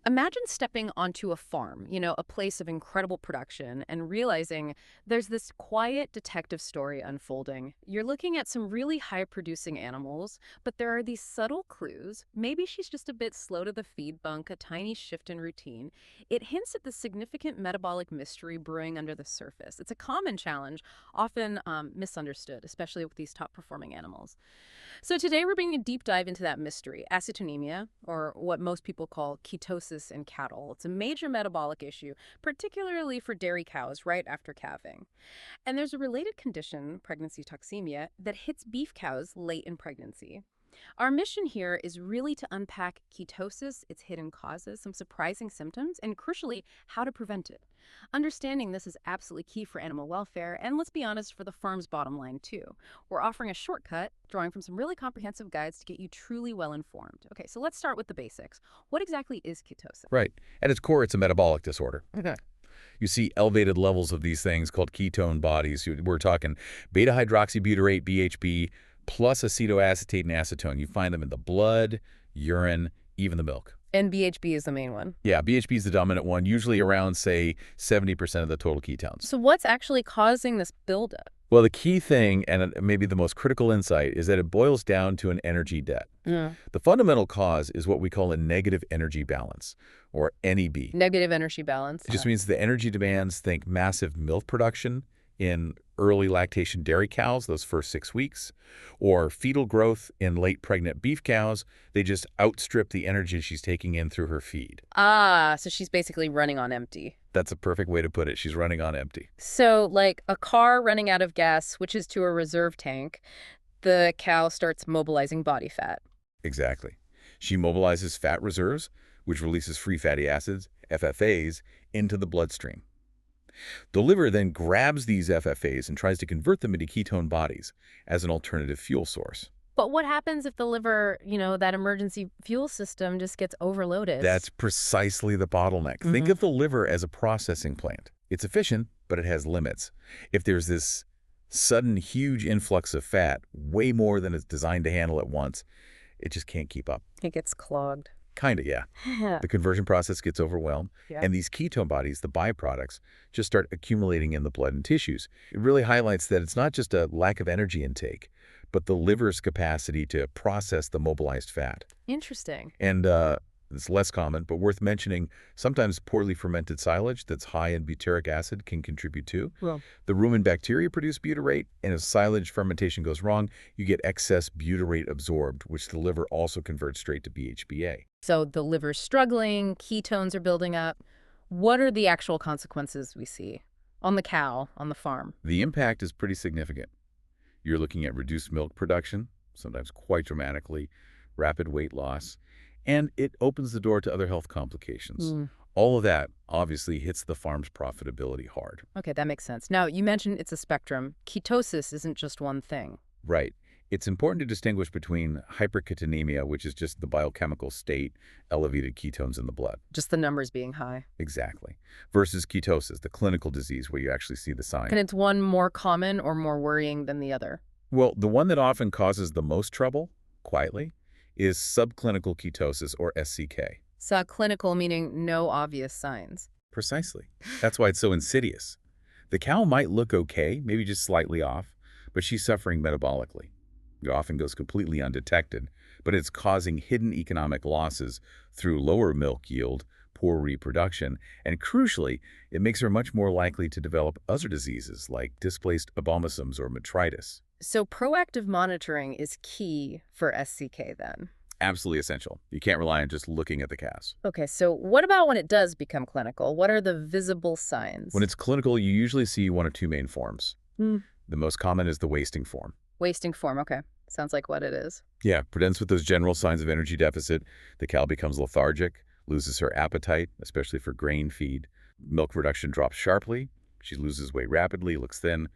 Imagine stepping onto a farm, a place of incredible production, and realizing there's this quiet detective story unfolding. You're looking at some really high-producing animals, but there are these subtle clues. Maybe she's just a bit slow to the feed bunk, a tiny shift in routine. It hints at the significant metabolic mystery brewing under the surface. It's a common challenge, often misunderstood, especially with these top-performing animals. So today we're bringing a deep dive into that mystery, acetonemia, or what most people call ketosis in cattle. It's a major metabolic issue, particularly for dairy cows right after calving. And there's a related condition, pregnancy toxemia, that hits beef cows late in pregnancy. Our mission here is really to unpack ketosis, its hidden causes, some surprising symptoms, and crucially, how to prevent it. Understanding this is absolutely key for animal welfare, and let's be honest, for the farm's bottom line too. We're offering a shortcut, drawing from some really comprehensive guides to get you truly well informed. Okay, so let's start with the basics. What exactly is ketosis? Right. At its core, it's a metabolic disorder. Okay. You see elevated levels of these things called ketone bodies. We're talking beta-hydroxybutyrate, BHB, plus acetoacetate and acetone. You find them in the blood, urine, even the milk. And BHB is the main one. Yeah, BHB is the dominant one, usually around, say, 70% of the total ketones. So what's actually causing this buildup? Well, the key thing, and maybe the most critical insight, is that it boils down to an energy debt. Yeah. The fundamental cause is what we call a negative energy balance, or NEB. Negative energy balance. It just means the energy demands, think massive milk production in early lactation dairy cows, those first 6 weeks, or fetal growth in late pregnant beef cows. They just outstrip the energy she's taking in through her feed. Ah, so she's basically running on empty. That's a perfect way to put it. She's running on empty. So like a car running out of gas switches to a reserve tank, the cow starts mobilizing body fat. Exactly. She mobilizes fat reserves, which releases free fatty acids, FFAs, into the bloodstream. The liver then grabs these FFAs and tries to convert them into ketone bodies as an alternative fuel source. But what happens if the liver, that emergency fuel system just gets overloaded? That's precisely the bottleneck. Think of the liver as a processing plant. It's efficient, but it has limits. If there's this sudden huge influx of fat, way more than it's designed to handle at once, it just can't keep up. It gets clogged. Kind of, yeah. The conversion process gets overwhelmed, Yeah. and these ketone bodies, the byproducts, just start accumulating in the blood and tissues. It really highlights that it's not just a lack of energy intake, but the liver's capacity to process the mobilized fat. Interesting. And it's less common, but worth mentioning, sometimes poorly fermented silage that's high in butyric acid can contribute too. Well, The rumen bacteria produce butyrate, and if silage fermentation goes wrong, you get excess butyrate absorbed, which the liver also converts straight to BHBA. so the liver's struggling, ketones are building up. What are the actual consequences we see on the cow, on the farm? The impact is pretty significant. You're looking at reduced milk production, sometimes quite dramatically, rapid weight loss, and it opens the door to other health complications. All of that obviously hits the farm's profitability hard. Okay, that makes sense. Now, you mentioned it's a spectrum. Ketosis isn't just one thing. Right. It's important to distinguish between hyperketonemia, which is just the biochemical state, elevated ketones in the blood. Just the numbers being high. Exactly. Versus ketosis, the clinical disease where you actually see the sign. And it's one more common or more worrying than the other? Well, the one that often causes the most trouble, quietly, is subclinical ketosis, or SCK. Subclinical meaning no obvious signs. Precisely. That's why it's so insidious. The cow might look okay, maybe just slightly off, but she's suffering metabolically. It often goes completely undetected, but it's causing hidden economic losses through lower milk yield, poor reproduction, and crucially, it makes her much more likely to develop other diseases like displaced abomasums or metritis. So proactive monitoring is key for SCK then. Absolutely essential. You can't rely on just looking at the calves. Okay, so what about when it does become clinical? What are the visible signs? When it's clinical, you usually see one of two main forms. The most common is the wasting form. Wasting form, okay. Sounds like what it is. Yeah, presents with those general signs of energy deficit. The cow becomes lethargic, loses her appetite, especially for grain feed. Milk production drops sharply. She loses weight rapidly, looks thin.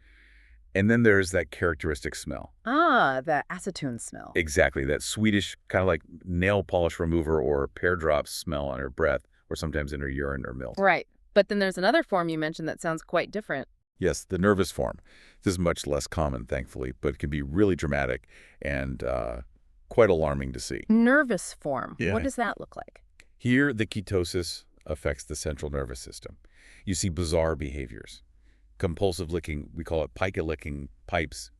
And then there's that characteristic smell. Ah, the acetone smell. Exactly, that Swedish kind of like nail polish remover or pear drops smell on her breath, or sometimes in her urine or milk. Right. But then there's another form you mentioned that sounds quite different. Yes, the nervous form. This is much less common, thankfully, but can be really dramatic and quite alarming to see. Nervous form. Yeah. What does that look like? Here, the ketosis affects the central nervous system. You see bizarre behaviors. Compulsive licking, we call it pica licking pipes,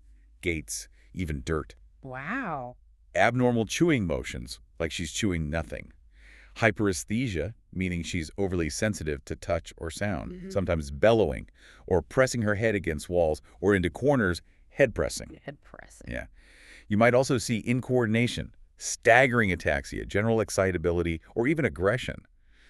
gates, even dirt. Wow. Abnormal chewing motions, like she's chewing nothing. Hyperesthesia, meaning she's overly sensitive to touch or sound, sometimes bellowing or pressing her head against walls or into corners, head pressing. Head pressing. Yeah. You might also see incoordination, staggering ataxia, general excitability, or even aggression.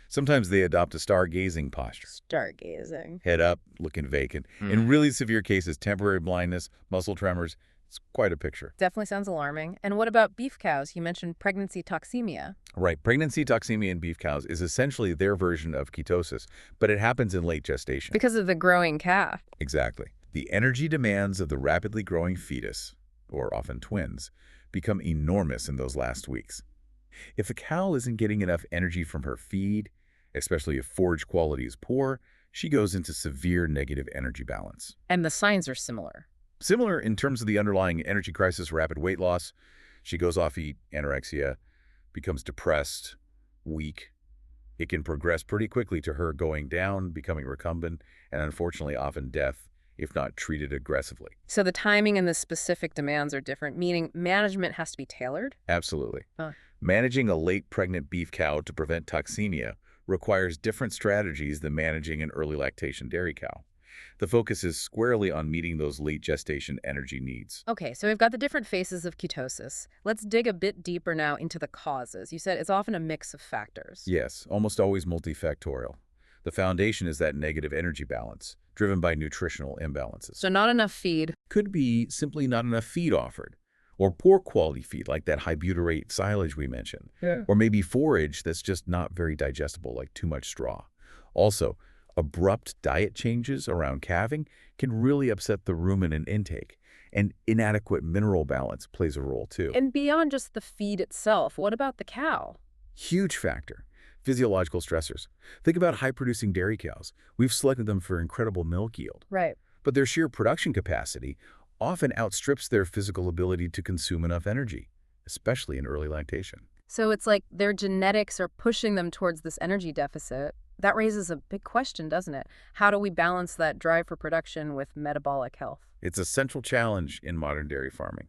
Sometimes they adopt a stargazing posture. Stargazing. Head up, looking vacant. In really severe cases, temporary blindness, muscle tremors. It's quite a picture. Definitely sounds alarming. And what about beef cows? You mentioned pregnancy toxemia. Right. Pregnancy toxemia in beef cows is essentially their version of ketosis, but it happens in late gestation. Because of the growing calf. Exactly. The energy demands of the rapidly growing fetus, or often twins, become enormous in those last weeks. If the cow isn't getting enough energy from her feed, especially if forage quality is poor, she goes into severe negative energy balance. And the signs are similar. Similar in terms of the underlying energy crisis, rapid weight loss. She goes off eat, anorexia, becomes depressed, weak. It can progress pretty quickly to her going down, becoming recumbent, and unfortunately often death, if not treated aggressively. So the timing and the specific demands are different, meaning management has to be tailored? Absolutely. Huh. Managing a late pregnant beef cow to prevent toxemia requires different strategies than managing an early lactation dairy cow. The focus is squarely on meeting those late gestation energy needs. Okay, so we've got the different phases of ketosis. Let's dig a bit deeper now into the causes. You said it's often a mix of factors. Yes, almost always multifactorial. The foundation is that negative energy balance, driven by nutritional imbalances. So not enough feed. Could be simply not enough feed offered, or poor quality feed like that high butyrate silage we mentioned, or maybe forage that's just not very digestible like too much straw. Also, abrupt diet changes around calving can really upset the ruminant intake, and inadequate mineral balance plays a role too. And beyond just the feed itself, what about the cow? Huge factor. Physiological stressors. Think about high-producing dairy cows. We've selected them for incredible milk yield, Right. but their sheer production capacity often outstrips their physical ability to consume enough energy, especially in early lactation. So it's like their genetics are pushing them towards this energy deficit. That raises a big question, doesn't it? How do we balance that drive for production with metabolic health? It's a central challenge in modern dairy farming.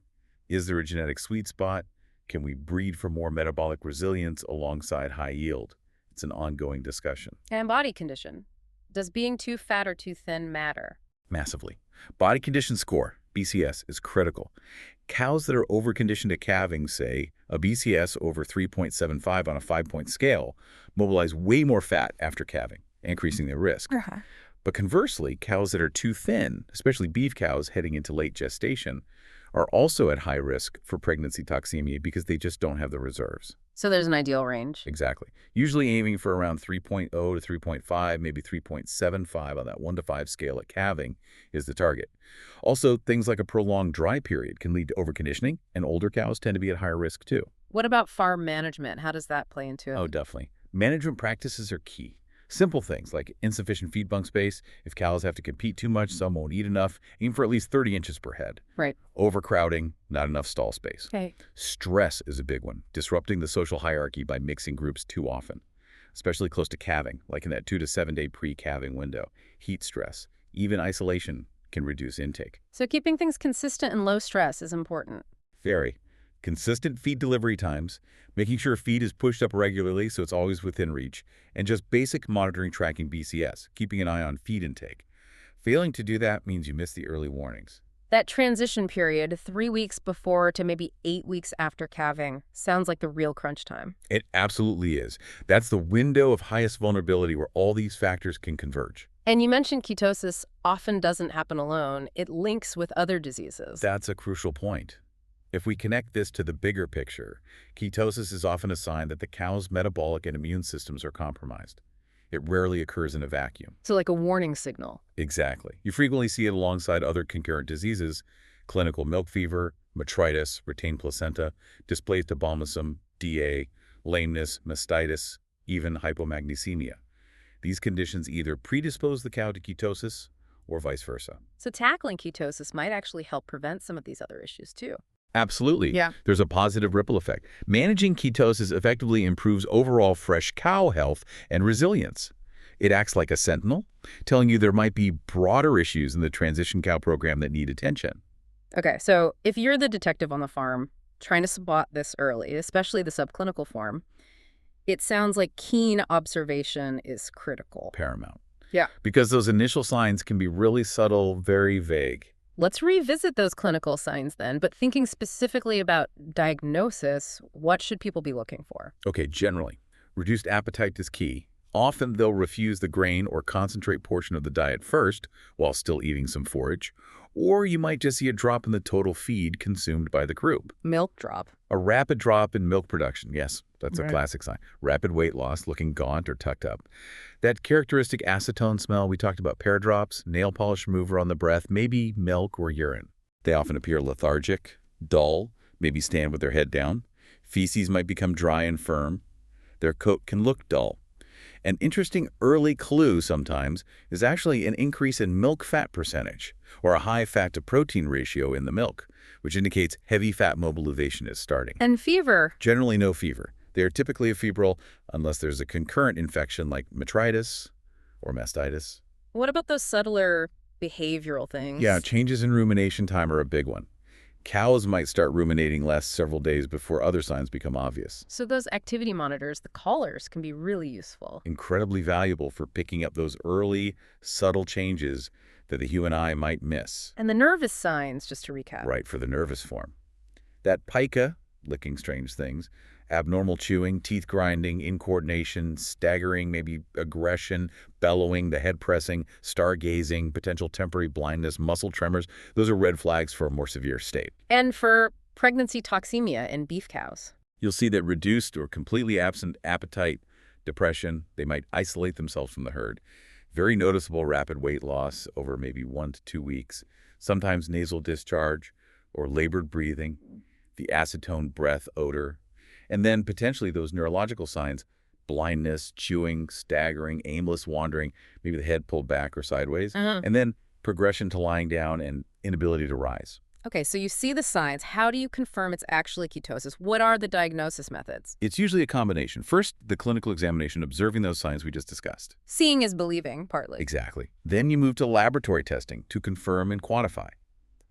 Is there a genetic sweet spot? Can we breed for more metabolic resilience alongside high yield? It's an ongoing discussion. And body condition. Does being too fat or too thin matter? Massively. Body condition score, BCS, is critical. Cows that are overconditioned at calving, say, a BCS over 3.75 on a 5-point scale, mobilize way more fat after calving, increasing their risk. But conversely, cows that are too thin, especially beef cows heading into late gestation, are also at high risk for pregnancy toxemia because they just don't have the reserves. So there's an ideal range. Exactly. Usually aiming for around 3.0 to 3.5, maybe 3.75 on that 1 to 5 scale at calving is the target. Also, things like a prolonged dry period can lead to overconditioning, and older cows tend to be at higher risk too. What about farm management? How does that play into it? Oh, definitely. Management practices are key. Simple things like insufficient feed bunk space. If cows have to compete too much, some won't eat enough. Aim for at least 30 inches per head. Right. Overcrowding, not enough stall space. Okay. Stress is a big one, disrupting the social hierarchy by mixing groups too often, especially close to calving, like in that 2 to 7 day pre-calving window. Heat stress, even isolation can reduce intake. So keeping things consistent and low stress is important. Very. Consistent feed delivery times, making sure feed is pushed up regularly so it's always within reach, and just basic monitoring tracking BCS, keeping an eye on feed intake. Failing to do that means you miss the early warnings. That transition period, 3 weeks before to maybe 8 weeks after calving, sounds like the real crunch time. It absolutely is. That's the window of highest vulnerability where all these factors can converge. And you mentioned ketosis often doesn't happen alone. It links with other diseases. That's a crucial point. If we connect this to the bigger picture, ketosis is often a sign that the cow's metabolic and immune systems are compromised. It rarely occurs in a vacuum. So like a warning signal. Exactly. You frequently see it alongside other concurrent diseases: clinical milk fever, metritis, retained placenta, displaced abomasum, DA, lameness, mastitis, even hypomagnesemia. These conditions either predispose the cow to ketosis or vice versa. So tackling ketosis might actually help prevent some of these other issues too. Absolutely. Yeah. There's a positive ripple effect. Managing ketosis effectively improves overall fresh cow health and resilience. It acts like a sentinel, telling you there might be broader issues in the transition cow program that need attention. Okay, so if you're the detective on the farm trying to spot this early, especially the subclinical form, it sounds like keen observation is critical. Paramount. Yeah. Because those initial signs can be really subtle, very vague. Let's revisit those clinical signs then, but thinking specifically about diagnosis, what should people be looking for? Okay, generally, reduced appetite is key. Often they'll refuse the grain or concentrate portion of the diet first, while still eating some forage. Or you might just see a drop in the total feed consumed by the group. Milk drop. A rapid drop in milk production, yes, that's a Right. classic sign. Rapid weight loss, looking gaunt or tucked up. That characteristic acetone smell, we talked about pear drops, nail polish remover on the breath, maybe milk or urine. They often appear lethargic, dull, maybe stand with their head down. Feces might become dry and firm. Their coat can look dull. An interesting early clue sometimes is actually an increase in milk fat percentage or a high fat to protein ratio in the milk, which indicates heavy fat mobilization is starting. And fever. Generally no fever. They are typically afebrile unless there's a concurrent infection like metritis or mastitis. What about those subtler behavioral things? Yeah, changes in rumination time are a big one. Cows might start ruminating less several days before other signs become obvious. So those activity monitors, the collars, can be really useful. Incredibly valuable for picking up those early, subtle changes that the human eye might miss. And the nervous signs, just to recap. Right, for the nervous form. That pica, licking strange things, abnormal chewing, teeth grinding, incoordination, staggering, maybe aggression, bellowing, the head pressing, stargazing, potential temporary blindness, muscle tremors, those are red flags for a more severe state. And for pregnancy toxemia in beef cows. You'll see that reduced or completely absent appetite, depression, they might isolate themselves from the herd. Very noticeable rapid weight loss over maybe 1 to 2 weeks, sometimes nasal discharge or labored breathing, the acetone breath odor, and then potentially those neurological signs, blindness, chewing, staggering, aimless wandering, maybe the head pulled back or sideways, and then progression to lying down and inability to rise. Okay, so you see the signs. How do you confirm it's actually ketosis? What are the diagnosis methods? It's usually a combination. First, the clinical examination, observing those signs we just discussed. Seeing is believing, partly. Exactly. Then you move to laboratory testing to confirm and quantify.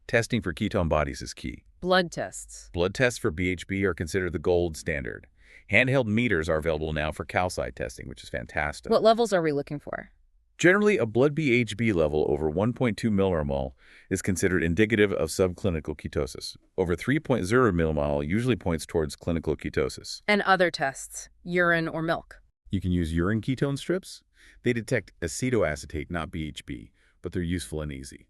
Testing for ketone bodies is key. Blood tests. Blood tests for BHB are considered the gold standard. Handheld meters are available now for calcite testing, which is fantastic. What levels are we looking for? Generally, a blood BHB level over 1.2 millimole is considered indicative of subclinical ketosis. Over 3.0 millimole usually points towards clinical ketosis. And other tests, urine or milk. You can use urine ketone strips. They detect acetoacetate, not BHB, but they're useful and easy.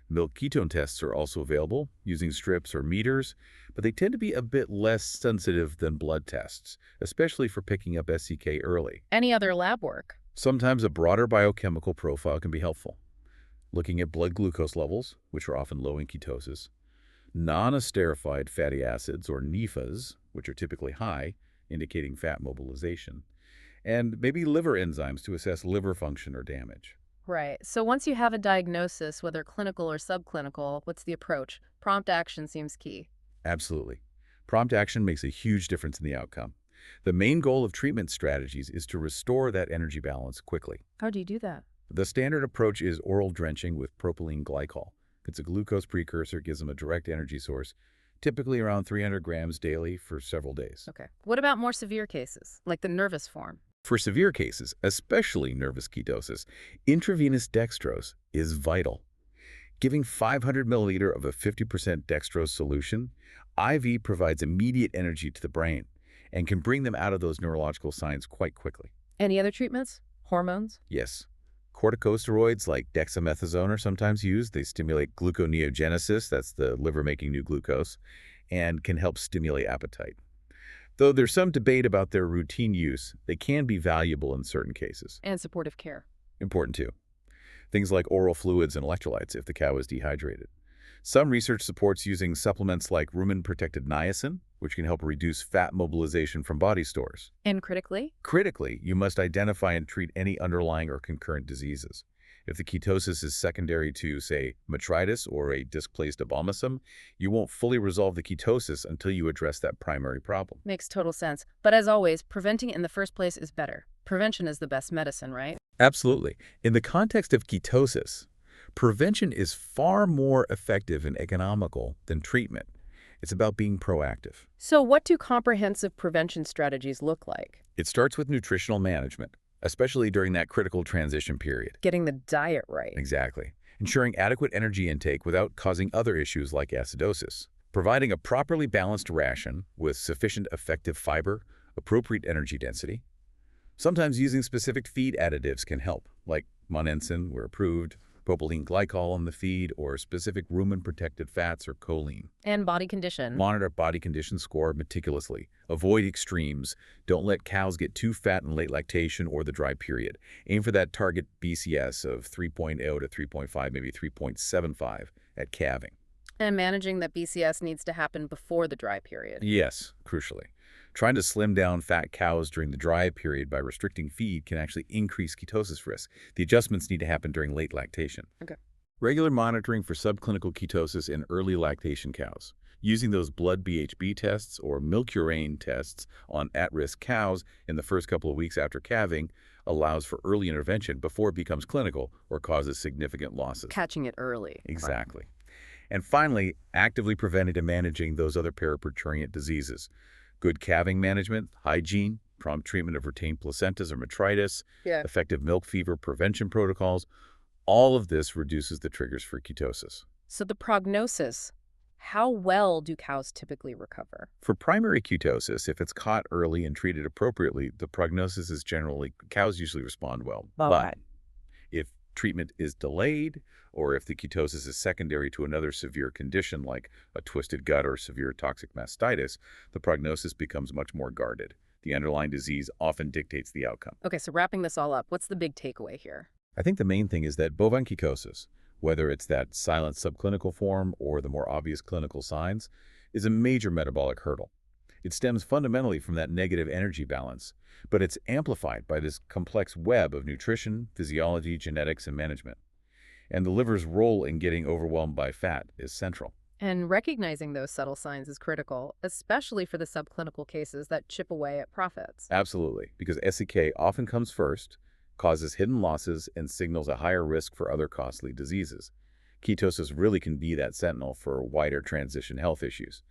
Milk ketone tests are also available using strips or meters, but they tend to be a bit less sensitive than blood tests, especially for picking up SCK early. Any other lab work? Sometimes a broader biochemical profile can be helpful. Looking at blood glucose levels, which are often low in ketosis, non-esterified fatty acids, or NEFAs, which are typically high, indicating fat mobilization, and maybe liver enzymes to assess liver function or damage. Right. So once you have a diagnosis, whether clinical or subclinical, what's the approach? Prompt action seems key. Absolutely. Prompt action makes a huge difference in the outcome. The main goal of treatment strategies is to restore that energy balance quickly. How do you do that? The standard approach is oral drenching with propylene glycol. It's a glucose precursor, gives them a direct energy source, typically around 300 grams daily for several days. Okay. What about more severe cases, like the nervous form? For severe cases, especially nervous ketosis, intravenous dextrose is vital. Giving 500 milliliter of a 50% dextrose solution, IV provides immediate energy to the brain and can bring them out of those neurological signs quite quickly. Any other treatments? Hormones? Yes. Corticosteroids like dexamethasone are sometimes used. They stimulate gluconeogenesis, that's the liver making new glucose, and can help stimulate appetite. Though there's some debate about their routine use, they can be valuable in certain cases. And supportive care. Important too. Things like oral fluids and electrolytes if the cow is dehydrated. Some research supports using supplements like rumen-protected niacin, which can help reduce fat mobilization from body stores. And critically? Critically, you must identify and treat any underlying or concurrent diseases. If the ketosis is secondary to, say, metritis or a displaced abomasum, you won't fully resolve the ketosis until you address that primary problem. Makes total sense. But as always, preventing in the first place is better. Prevention is the best medicine, right? Absolutely. In the context of ketosis, prevention is far more effective and economical than treatment. It's about being proactive. So what do comprehensive prevention strategies look like? It starts with nutritional management, especially during that critical transition period. Getting the diet right. Exactly. Ensuring adequate energy intake without causing other issues like acidosis. Providing a properly balanced ration with sufficient effective fiber, appropriate energy density. Sometimes using specific feed additives can help, like monensin, where approved, propylene glycol in the feed, or specific rumen-protected fats or choline. And body condition. Monitor body condition score meticulously. Avoid extremes. Don't let cows get too fat in late lactation or the dry period. Aim for that target BCS of 3.0 to 3.5, maybe 3.75 at calving. And managing that BCS needs to happen before the dry period. Yes, crucially. Trying to slim down fat cows during the dry period by restricting feed can actually increase ketosis risk. The adjustments need to happen during late lactation. Okay. Regular monitoring for subclinical ketosis in early lactation cows. Using those blood BHB tests or milk urine tests on at-risk cows in the first couple of weeks after calving allows for early intervention before it becomes clinical or causes significant losses. Catching it early. Exactly. And finally, actively preventing and managing those other paraparturient diseases. Good calving management, hygiene, prompt treatment of retained placentas or metritis, Yeah. effective milk fever prevention protocols, all of this reduces the triggers for ketosis. So the prognosis, how well do cows typically recover? For primary ketosis, if it's caught early and treated appropriately, the prognosis is generally, cows usually respond well. But if treatment is delayed, or if the ketosis is secondary to another severe condition like a twisted gut or severe toxic mastitis, the prognosis becomes much more guarded. The underlying disease often dictates the outcome. Okay, so wrapping this all up, what's the big takeaway here? I think the main thing is that bovine ketosis, whether it's that silent subclinical form or the more obvious clinical signs, is a major metabolic hurdle. It stems fundamentally from that negative energy balance, but it's amplified by this complex web of nutrition, physiology, genetics, and management. And the liver's role in getting overwhelmed by fat is central. And recognizing those subtle signs is critical, especially for the subclinical cases that chip away at profits. Absolutely, because SEK often comes first, causes hidden losses, and signals a higher risk for other costly diseases. Ketosis really can be that sentinel for wider transition health issues.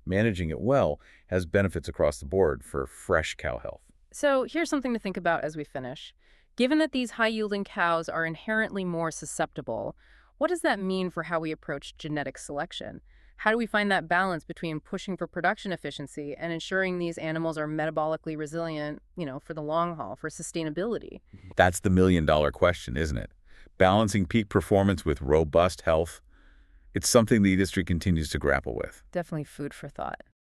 Managing it well has benefits across the board for fresh cow health. So here's something to think about as we finish. Given that these high-yielding cows are inherently more susceptible, what does that mean for how we approach genetic selection? How do we find that balance between pushing for production efficiency and ensuring these animals are metabolically resilient, for the long haul, for sustainability? That's the million-dollar question, isn't it? Balancing peak performance with robust health, it's something the industry continues to grapple with. Definitely food for thought.